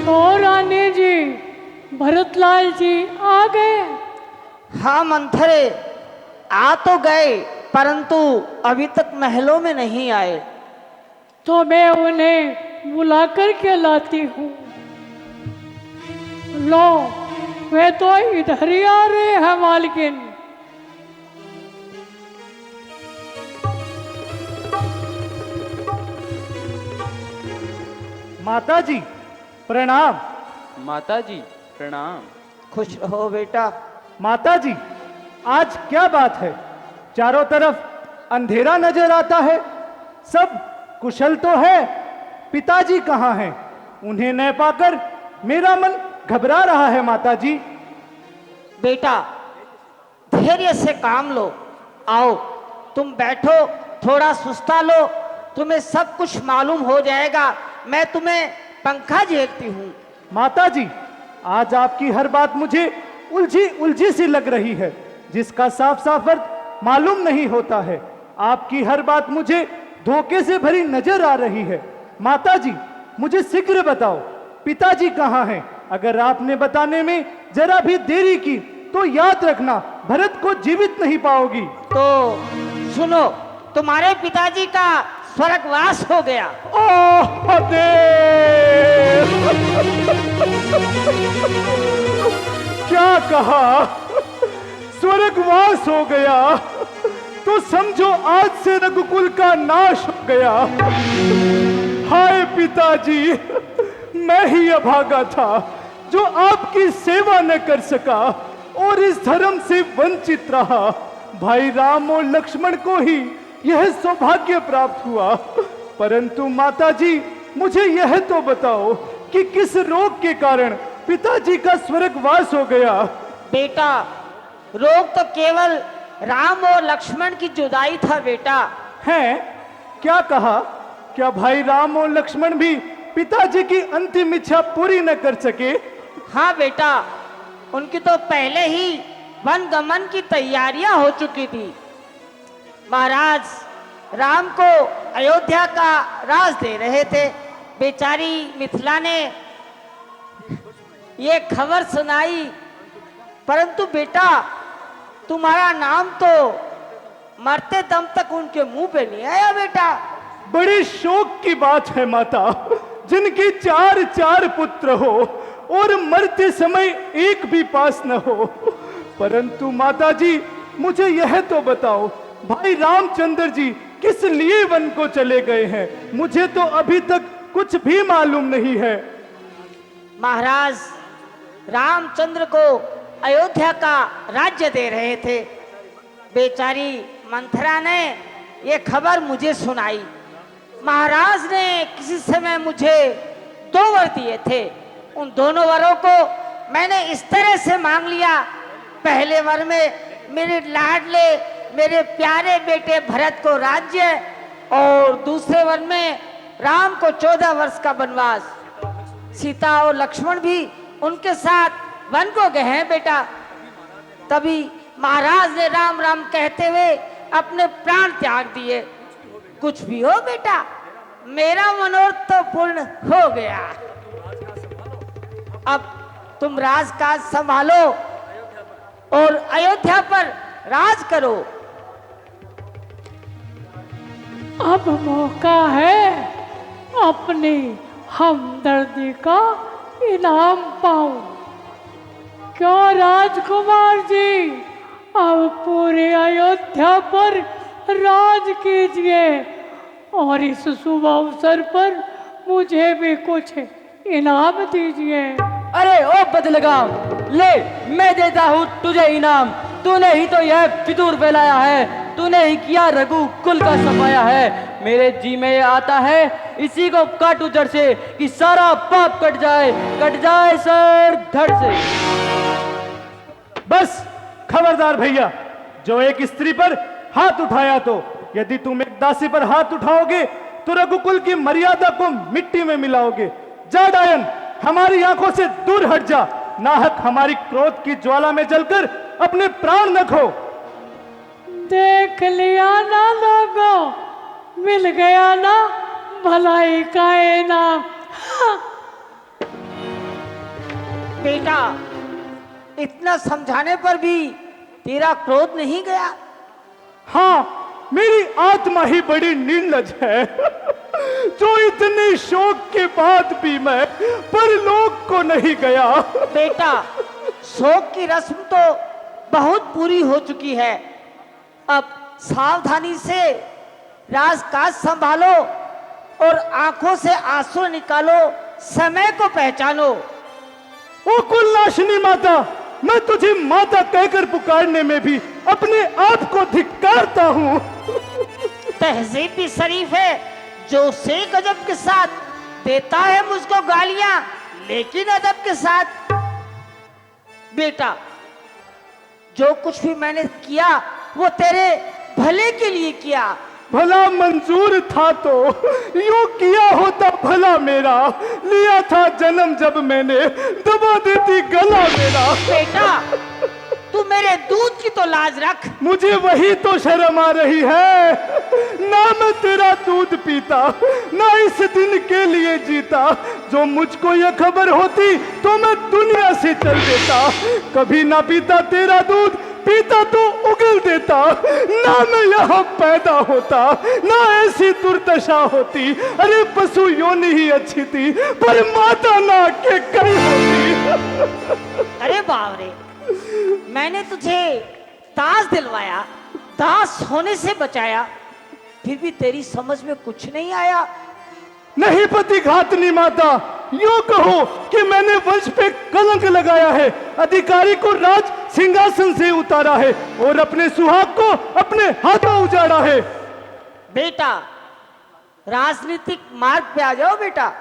और रानी जी, भरतलाल जी आ गए? हाँ मंथरे, आ तो गए, परंतु अभी तक महलों में नहीं आए। तो मैं उन्हें बुला कर के लाती हूँ। लो, वे तो इधर ही आ रहे हैं मालकिन। माता जी प्रणाम। माता जी प्रणाम। खुश रहो बेटा। माता जी, आज क्या बात है? चारों तरफ अंधेरा नजर आता है। सब कुशल तो है? पिताजी कहाँ हैं? उन्हें न पाकर मेरा मन घबरा रहा है माता जी। बेटा धैर्य से काम लो। आओ तुम बैठो, थोड़ा सुस्ता लो, तुम्हें सब कुछ मालूम हो जाएगा। मैं तुम्हें पंखा झेलती हूँ। माता जी, आज आपकी हर बात मुझे उलझी उलझी सी लग रही है, जिसका साफ साफ अर्थ मालूम नहीं होता है। आपकी हर बात मुझे धोखे से भरी नजर आ रही है। माता जी, मुझे शीघ्र बताओ, पिताजी कहाँ हैं? अगर आपने बताने में जरा भी देरी की तो याद रखना, भरत को जीवित नहीं पाओगी। तो सुनो, तुम्हारे पिताजी का स्वर्गवास हो गया। ओह देव! क्या कहा? स्वर्गवास हो गया? तो समझो आज से रघुकुल का नाश हो गया। हाय पिताजी, मैं ही अभागा था जो आपकी सेवा न कर सका और इस धर्म से वंचित रहा। भाई राम और लक्ष्मण को ही यह सौभाग्य प्राप्त हुआ। परंतु माताजी, मुझे यह तो बताओ कि किस रोग के कारण पिताजी का स्वर्गवास हो गया? बेटा रोग तो केवल राम और लक्ष्मण की जुदाई था बेटा। है? क्या कहा? क्या भाई राम और लक्ष्मण भी पिताजी की अंतिम इच्छा पूरी न कर सके? हाँ बेटा, उनकी तो पहले ही वन गमन की तैयारियां हो चुकी थी। महाराज राम को अयोध्या का राज दे रहे थे। बेचारी मिथिला ने ये खबर सुनाई, परंतु बेटा तुम्हारा नाम तो मरते दम तक उनके मुंह पे नहीं आया बेटा। बड़े शोक की बात है माता, जिनके चार चार पुत्र हो और मरते समय एक भी पास न हो। परंतु माता जी, मुझे यह तो बताओ, भाई रामचंद्र जी किस लिए वन को चले गए हैं? मुझे तो अभी तक कुछ भी मालूम नहीं है। महाराज रामचंद्र को अयोध्या का राज्य दे रहे थे। बेचारी मंथरा ने ये खबर मुझे सुनाई। महाराज ने किसी समय मुझे 2 वर दिए थे। उन दोनों वरों को मैंने इस तरह से मांग लिया। पहले वर में मेरे लाडले मेरे प्यारे बेटे भरत को राज्य, और दूसरे वर में राम को 14 वर्ष का वनवास। सीता और लक्ष्मण भी उनके साथ वन को गए हैं बेटा। तभी महाराज ने राम राम कहते हुए अपने प्राण त्याग दिए। कुछ भी हो बेटा, मेरा मनोरथ तो पूर्ण हो गया। अब तुम राजकाज संभालो और अयोध्या पर राज करो। अब मौका है अपनी हमदर्दी का इनाम पाऊं। क्यों राजकुमार जी, अब पूरे अयोध्या पर राज कीजिए और इस शुभ अवसर पर मुझे भी कुछ इनाम दीजिए। अरे ओ बदलगाम, ले मैं देता हूँ तुझे इनाम। तूने ही तो यह फितूर फैलाया है, तूने ही किया रघु कुल का सफाया है। मेरे जी में ये आता है, इसी को काटू जड़ से कि सारा पाप कट जाए सर धड़ से। बस खबरदार भैया, जो एक स्त्री पर हाथ उठाया तो यदि तुम एक दासी पर हाथ उठाओगे तो रघुकुल की मर्यादा को मिट्टी में मिलाओगे। जा डायन, हमारी आंखों से दूर हट जा। नाहक हमारी क्रोध की ज्वाला में जलकर अपने प्राण न खो। देख लिया ना लोगों, मिल गया ना भलाई का इनाम। बेटा, इतना समझाने पर भी तेरा क्रोध नहीं गया? हाँ, मेरी आत्मा ही बड़ी निर्लज है जो इतने शौक के बाद भी मैं परलोक को नहीं गया। बेटा, शोक की रस्म तो बहुत पूरी हो चुकी है। अब सावधानी से राजकाज संभालो और आंखों से आंसू निकालो, समय को पहचानो। ओ कुलनाशिनी माता, मैं तुझे माता कहकर पुकारने में भी अपने आप को धिक्कारता हूँ। तहजीब भी शरीफ है, जो से गजब के साथ देता है मुझको गालियां, लेकिन अदब के साथ। बेटा, जो कुछ भी मैंने किया वो तेरे भले के लिए किया। भला मंजूर था तो यूं किया होता भला मेरा, लिया था जन्म जब मैंने दबा देती गला मेरा। बेटा, तू मेरे दूध की तो लाज रख। मुझे वही तो शर्म आ रही है, ना मैं तेरा दूध पीता, ना इस दिन के लिए जीता। जो मुझको यह खबर होती तो मैं दुनिया से चल देता। कभी ना पीता तेरा दूध, पीता तो उगल देता। ना मैं यहाँ पैदा होता, ना ऐसी दुर्दशा होती। अरे पशु योनि ही अच्छी थी, पर माता ना के कहीं होती। अरे बावरे, मैंने तुझे दास दिलवाया, दास होने से बचाया, फिर भी तेरी समझ में कुछ नहीं आया। नहीं पतिघातनी माता, यूं कहो कि मैंने वंश पे कलंक लगाया है, अधिकारी को राज सिंहासन से उतारा है और अपने सुहाग को अपने हाथों उजाड़ा है। बेटा, राजनीतिक मार्ग पे आ जाओ बेटा।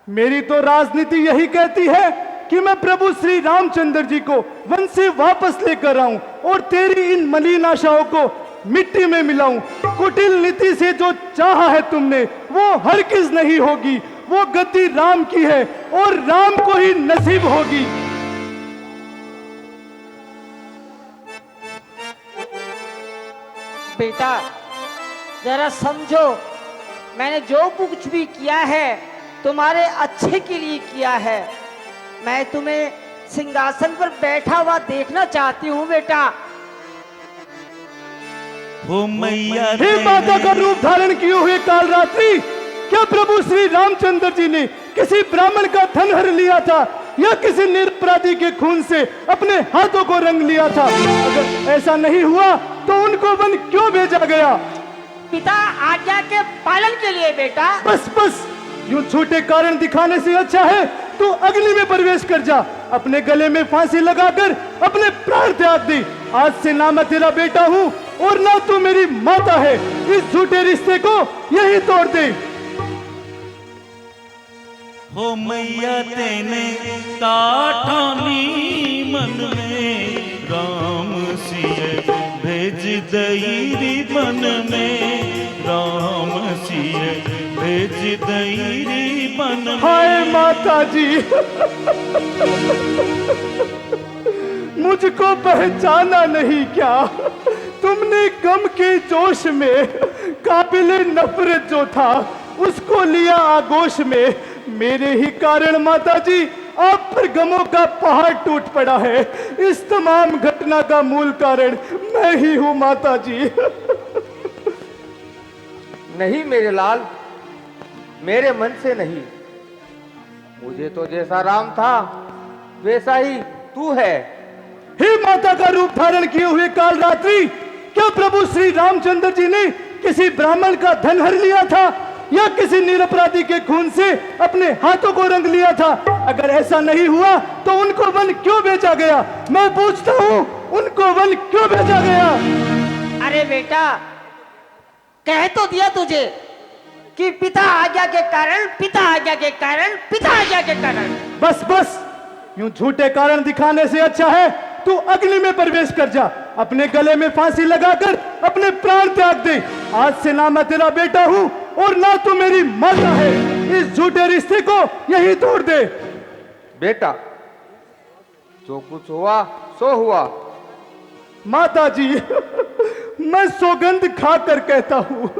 मेरी तो राजनीति यही कहती है कि मैं प्रभु श्री रामचंद्र जी को वन से वापस लेकर आऊं और तेरी इन मलिन आशाओं को मिट्टी में मिलाऊं। कुटिल नीति से जो चाहा है तुमने वो हरगिज नहीं होगी। वो गद्दी राम की है और राम को ही नसीब होगी। बेटा, जरा समझो, मैंने जो कुछ भी किया है तुम्हारे अच्छे के लिए किया है। मैं तुम्हें सिंहासन पर बैठा हुआ देखना चाहती हूँ बेटा। हो मैया हे माता का रूप धारण किए हुए काल रात्रि, क्या प्रभु श्री रामचंद्र जी ने किसी ब्राह्मण का धन हर लिया था या किसी निरपराधी के खून से अपने हाथों को रंग लिया था? अगर ऐसा नहीं हुआ तो उनको वन क्यों भेजा गया? पिता आज्ञा के पालन के लिए बेटा। बस बस, यूं झूठे कारण दिखाने से अच्छा है तू अग्नि में प्रवेश कर जा। अपने गले में फांसी लगाकर अपने प्राण त्याग दे। आज से ना मैं तेरा बेटा हूँ और ना तू मेरी माता है। इस झूठे रिश्ते को यही तोड़ दे। हो मैया तेने ताठानी मन में राम सिय भेज दईरी बन में, राम सिय भेज दईरी बन में। हाय माता जी, मुझको पहचाना नहीं क्या? तुमने गम के जोश में काबिले नफरत जो था उसको लिया आगोश में। मेरे ही कारण माता जी आप पर गमों का पहाड़ टूट पड़ा है। इस तमाम घटना का मूल कारण मैं ही हूँ माता जी। नहीं मेरे लाल, मेरे मन से नहीं। मुझे तो जैसा राम था वैसा ही तू है। हे माता का रूप धारण किए हुए काल रात्रि, क्या प्रभु श्री रामचंद्र जी ने किसी ब्राह्मण का धन हर लिया था या किसी निरपराधी के खून से अपने हाथों को रंग लिया था? अगर ऐसा नहीं हुआ तो उनको वन क्यों भेजा गया? मैं पूछता हूँ, उनको वन क्यों भेजा गया? अरे बेटा, कह तो दिया तुझे कि पिता आज्ञा के कारण, पिता आज्ञा के कारण, पिता आज्ञा के कारण। बस बस, यूं झूठे कारण दिखाने से अच्छा है तू अग्नि में प्रवेश कर जा। अपने गले में फांसी लगाकर अपने प्राण त्याग दे। आज से ना मैं तेरा बेटा हूं और ना तू मेरी माता है। इस झूठे रिश्ते को यही तोड़ दे। बेटा, जो कुछ हुआ सो हुआ। माता जी, मैं सौगंध खाकर कहता हूँ,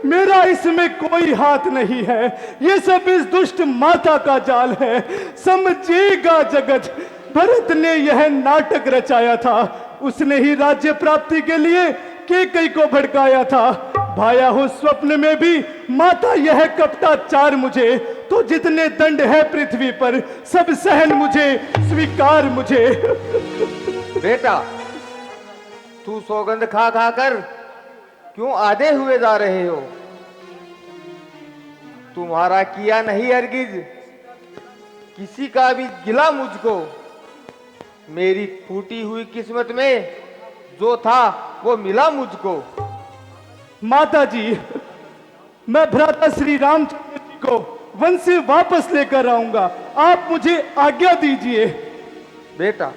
मेरा इसमें कोई हाथ नहीं है। ये सब इस दुष्ट माता का जाल है। समझेगा जगत, भरत ने यह नाटक रचाया था। उसने ही राज्य प्राप्ति के लिए कैकेयी को भड़काया था। भाया हो स्वप्न में भी माता यह कपटाचार मुझे। तो जितने दंड है पृथ्वी पर सब सहन मुझे, स्वीकार मुझे। बेटा, तू सौगंध खा खा कर क्यों आधे हुए जा रहे हो? तुम्हारा किया नहीं हरगिज किसी का भी गिला मुझको। मेरी फूटी हुई किस्मत में जो था वो मिला मुझको। माता जी, मैं भ्राता श्री रामचंद्र जी को वन से वापस लेकर आऊंगा। आप मुझे आज्ञा दीजिए। बेटा,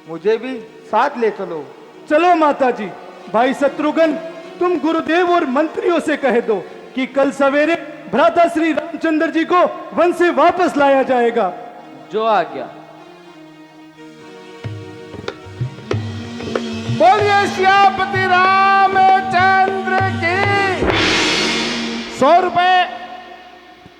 मुझे भी साथ ले चलो। चलो माता जी। भाई शत्रुघ्न, तुम गुरुदेव और मंत्रियों से कह दो कि कल सवेरे भ्राता श्री रामचंद्र जी को वन से वापस लाया जाएगा। जो आ गया। बोलिए श्यापति रामचंद्र की। 100 रुपए